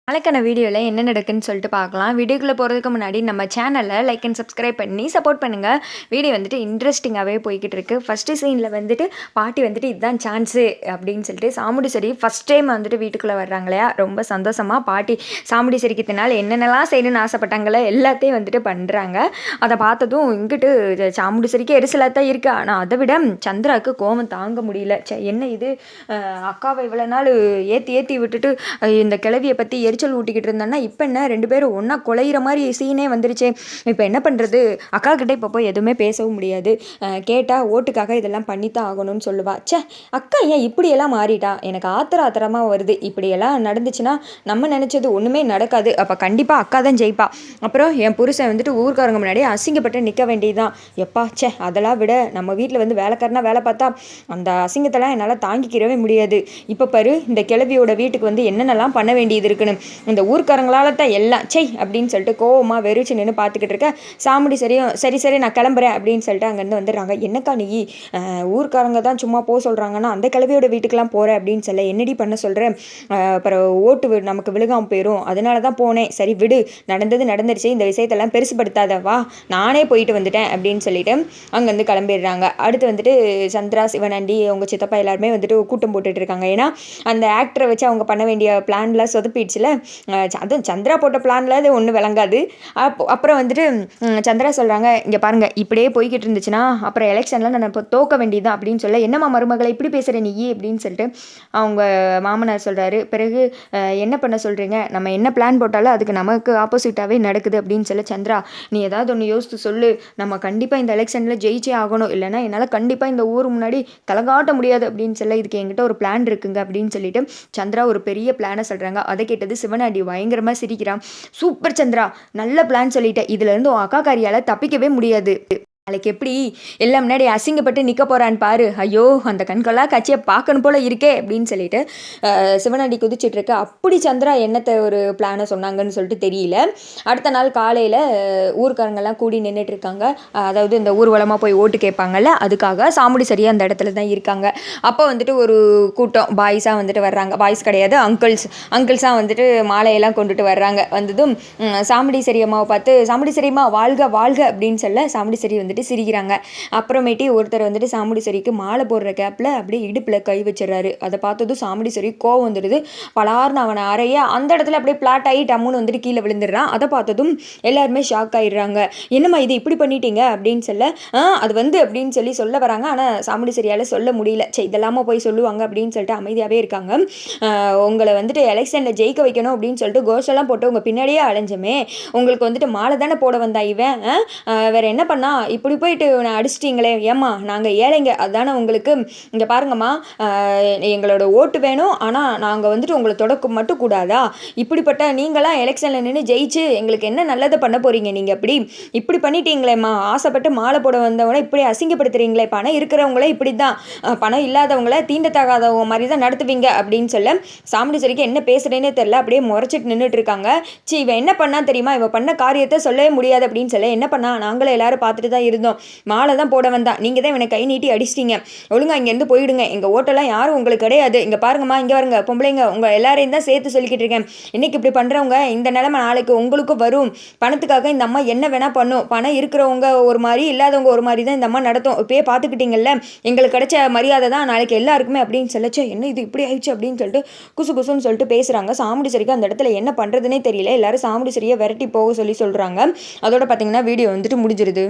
நாளைக்கான வீடியோவில் என்ன நடக்குன்னு சொல்லிட்டு பார்க்கலாம். வீடியோக்குள்ளே போகிறதுக்கு முன்னாடி நம்ம சேனலை லைக் அண்ட் சப்ஸ்கிரைப் பண்ணி சப்போர்ட் பண்ணுங்கள். வீடியோ வந்துட்டு இன்ட்ரெஸ்டிங்காகவே போய்கிட்டு இருக்குது. ஃபஸ்ட்டு சீனில் வந்துட்டு பாட்டி வந்துட்டு இதுதான் சான்ஸு அப்படின்னு சொல்லிட்டு சாமுண்டீஸ்வரி ஃபஸ்ட் டைம் வந்துட்டு வீட்டுக்குள்ளே வர்றாங்க இல்லையா, ரொம்ப சந்தோஷமாக பாட்டி சாமுண்டீஸ்வரிக்கு இதனால் என்னென்னலாம் செய்யணும்னு ஆசைப்பட்டாங்களோ எல்லாத்தையும் வந்துட்டு பண்ணுறாங்க. அதை பார்த்ததும் இங்கிட்டு சாமுண்டீஸ்வரிக்கு எரிசலாக தான் இருக்குது. ஆனால் அதை விட சந்திராவுக்கு கோபம் தாங்க முடியல. என்ன இது, அக்காவை இவ்வளோ நாள் ஏற்றி விட்டுட்டு இந்த கிழவியை பற்றி எரிச்சல் ஊட்டிக்கிட்டு இருந்தான்னா இப்போ என்ன ரெண்டு பேரும் ஒன்றா குலையிற மாதிரி சீனே வந்துருச்சு. இப்போ என்ன பண்ணுறது, அக்கா கிட்டே இப்போ போய் எதுவுமே பேசவும் முடியாது. கேட்டால் ஓட்டுக்காக இதெல்லாம் பண்ணித்தான் ஆகணும்னு சொல்லுவா. அக்கா ஏன் இப்படியெல்லாம் மாறிட்டா, எனக்கு ஆத்திரமாக வருது. இப்படியெல்லாம் நடந்துச்சுன்னா நம்ம நினச்சது ஒன்றுமே நடக்காது. அப்போ கண்டிப்பாக அக்கா தான் ஜெயிப்பா. அப்புறம் என் புருஷன் வந்துட்டு ஊருக்காரங்க முன்னாடி அசிங்கப்பட்டு நிற்க வேண்டியதுதான். எப்பா அதெல்லாம் விட நம்ம வீட்டில் வந்து வேலைக்காரனா வேலை பார்த்தா அந்த அசிங்கத்தெல்லாம் என்னால் தாங்கிக்கிறவே முடியாது. இப்போ பாரு இந்த கிழவியோட வீட்டுக்கு வந்து என்னென்னலாம் பண்ண வேண்டியது இருக்குன்னு இந்த ஊர்க்காரங்களால தான் எல்லாம் அப்படின்னு சொல்லிட்டு கோவமாக வெறிச்சு நின்று பார்த்துக்கிட்டு இருக்க சாமுண்டீஸ்வரியும் சரி நான் கிளம்புறேன் அப்படின்னு சொல்லிட்டு அங்கேருந்து வந்துடுறாங்க. என்னக்கா நீ ஊர்க்காரங்க தான் சும்மா போக சொல்கிறாங்கன்னா அந்த கிழவியோட வீட்டுக்கெலாம் போகிறேன் அப்படின்னு சொல்ல என்னடி பண்ண சொல்கிறேன், அப்புறம் ஓட்டு நமக்கு விழுகாமல் போயிடும், அதனால தான் போனேன். சரி விடு, நடந்துருச்சு, இந்த விஷயத்தெல்லாம் பெருசுப்படுத்தாத, வா நானே போயிட்டு வந்துட்டேன் அப்படின்னு சொல்லிட்டு அங்கேருந்து கிளம்பிடுறாங்க. அடுத்து வந்துட்டு சந்திரா, சிவனாண்டி, அவங்க சித்தப்பா எல்லாருமே வந்துட்டு கூட்டம் போட்டுட்டு இருக்காங்க. ஏன்னா அந்த ஆக்டரை வச்சு அவங்க பண்ண வேண்டிய பிளான்லாம் சொதப்பிடுச்சுல. அதுவும் சந்திரா போட்ட பிளானில் அது ஒன்றும் விளங்காது. அப்புறம் வந்துட்டு சந்திரா சொல்கிறாங்க, இங்கே பாருங்கள் இப்படியே போய்கிட்டு இருந்துச்சுன்னா அப்புறம் எலெக்ஷனில் நான் இப்போ தோக்க வேண்டியதுதான் அப்படின்னு சொல்ல, என்னம்மா மருமகளை இப்படி பேசுகிற நீ அப்படின்னு சொல்லிட்டு அவங்க மாமனார் சொல்கிறாரு. பிறகு என்ன பண்ண சொல்கிறீங்க, நம்ம என்ன பிளான் போட்டாலும் அதுக்கு நமக்கு ஆப்போசிட்டாகவே நடக்குது அப்படின்னு சொல்ல, சந்திரா நீ ஏதாவது ஒன்று யோசித்து சொல்லு, நம்ம கண்டிப்பாக இந்த எலெக்ஷனில் ஜெயிச்சே ஆகணும், இல்லைனா என்னால் கண்டிப்பாக இந்த ஊர் முன்னாடி தலைகாட்ட முடியாது அப்படின்னு சொல்ல, இதுக்கு என்கிட்ட ஒரு பிளான் இருக்குங்க அப்படின்னு சொல்லிட்டு சந்திரா ஒரு பெரிய பிளானை சொல்கிறாங்க. அதை கேட்டது சிவனாண்டி பயங்கரமாக சிரிக்கிறான். சூப்பர் சந்திரா, நல்ல பிளான் சொல்லிட்டேன், இதுலேருந்து உன் அக்கா காரியால் தப்பிக்கவே முடியாது. நாளைக்கு எப்படி எல்லாம் முன்னாடி அசிங்கப்பட்டு நிற்க போகிறான்னு பாரு, ஐயோ அந்த கண்கொள்ளா காட்சியை பார்க்கணும் போல் இருக்கே அப்படின்னு சொல்லிட்டு சிவனாண்டி குதிச்சிட்டு இருக்க. அப்படி சந்திரா என்னத்தை ஒரு பிளானை சொன்னாங்கன்னு சொல்லிட்டு தெரியல. அடுத்த நாள் காலையில் ஊர்க்காரங்கெல்லாம் கூடி நின்றுட்டு இருக்காங்க. அதாவது இந்த ஊர்வலமாக போய் ஓட்டு கேட்பாங்கல்ல, அதுக்காக சாமுண்டீஸ்வரி அந்த இடத்துல தான் இருக்காங்க. அப்போ வந்துட்டு ஒரு கூட்டம் பாய்ஸாக வந்துட்டு வர்றாங்க. பாய்ஸ் கிடையாது, அங்கிள்ஸாக வந்துட்டு மாலையெல்லாம் கொண்டுட்டு வர்றாங்க. வந்ததும் சாமுண்டீஸ்வரி அம்மாவை பார்த்து, சாமுண்டீஸ்வரி அம்மா வாழ்க வாழ்க அப்படின்னு சொல்ல சாமுண்டீஸ்வரி வந்துட்டு சிரிக்கிறாங்க. அப்புறமேட்டு ஒருத்தர் வந்துட்டு சாமுண்டீஸ்வரிக்கு மாலை போடுற கேப்பில் அப்படியே இடுப்பில் கை வச்சிடறாரு. அதை பார்த்ததும் சாமுண்டீஸ்வரி கோவம் வந்துடுது. பலார்னு அவனை அறைய அந்த இடத்துல அப்படியே பிளாட் ஆகி டம்முன்னு வந்துட்டு கீழே விழுந்துடுறான். அதை பார்த்ததும் எல்லாருமே ஷாக் ஆகிடுறாங்க. என்னம்மா இது இப்படி பண்ணிட்டீங்க அப்படின்னு சொல்ல, அது வந்து அப்படின்னு சொல்ல வராங்க. ஆனால் சாமுண்டீஸ்வரியால் சொல்ல முடியல. இதெல்லாமா போய் சொல்லுவாங்க அப்படின்னு சொல்லிட்டு அமைதியாகவே இருக்காங்க. உங்களை வந்துட்டு எலெக்ஷனில் ஜெயிக்க வைக்கணும் அப்படின்னு சொல்லிட்டு கோஷெல்லாம் போட்டு உங்கள் பின்னாடியே அலைஞ்சமே, உங்களுக்கு வந்துட்டு மாலை தானே போட வந்தா இவன், வேற என்ன பண்ணா, இப்படி போயிட்டு நான் அடிச்சிட்டிங்களே, ஏம்மா நாங்கள் ஏழைங்க அதானே உங்களுக்கு, இங்கே பாருங்கம்மா எங்களோட ஓட்டு வேணும், ஆனால் நாங்கள் வந்துட்டு உங்களை தொடக்க மட்டும் கூடாதா, இப்படிப்பட்ட நீங்களாம் எலெக்ஷனில் நின்று ஜெயிச்சு எங்களுக்கு என்ன நல்லதை பண்ண போகிறீங்க, நீங்கள் இப்படி பண்ணிட்டீங்களேம்மா, ஆசைப்பட்டு மாலை போட வந்தவங்கள இப்படி அசிங்கப்படுத்துறீங்களே, பணம் இருக்கிறவங்களே இப்படி தான், பணம் இல்லாதவங்கள தீண்டத்தகாதவங்க மாதிரி தான் நடத்துவீங்க அப்படின்னு சொல்ல சாமுண்டீஸ்வரிக்கு என்ன பேசுகிறேன்னே தெரில. அப்படியே முறைச்சிட்டு நின்றுட்டு இருக்காங்க. இவன் என்ன பண்ணா தெரியுமா, இவன் பண்ண காரியத்தை சொல்லவே முடியாது அப்படின்னு சொல்ல, என்ன பண்ணா நாங்களே எல்லாரும் பார்த்துட்டு தான் இருந்தோம், மாலை தான் போட வந்தா, நீங்கள் தான் இவனை கை நீட்டி அடிச்சிட்டிங்க, ஒழுங்கா இங்கேருந்து போயிடுங்க, எங்கள் ஓட்டெல்லாம் யாரும் உங்களுக்கு கிடையாது, இங்கே பாருங்கம்மா இங்கே வருங்க பொம்பளைங்க, உங்கள் எல்லாரையும் தான் சேர்த்து சொல்லிக்கிட்டு இருக்கேன், இன்றைக்கி இப்படி பண்ணுறவங்க இந்த நிலைமை நாளைக்கு உங்களுக்கும் வரும், பணத்துக்காக இந்த அம்மா என்ன வேணால் பண்ணும், பணம் இருக்கிறவங்க ஒரு மாதிரி இல்லாதவங்க ஒரு மாதிரி தான் இந்த அம்மா நடத்தும், இப்போயே பார்த்துக்கிட்டீங்கல்ல, எங்களுக்கு கிடைச்ச மரியாதை தான் நாளைக்கு எல்லாருக்குமே அப்படின்னு சொல்லச்சு, என்ன இது இப்படி ஆயிடுச்சு அப்படின்னு சொல்லிட்டு குசுன்னு சொல்லிட்டு பேசுகிறாங்க. சாமுண்டீஸ்வரிக்கு அந்த இடத்துல என்ன பண்ணுறதுனே தெரியல. எல்லாரும் சாமுண்டீஸ்வரியை விரட்டி போக சொல்கிறாங்க. அதோட பார்த்தீங்கன்னா வீடியோ வந்துட்டு முடிஞ்சிருது.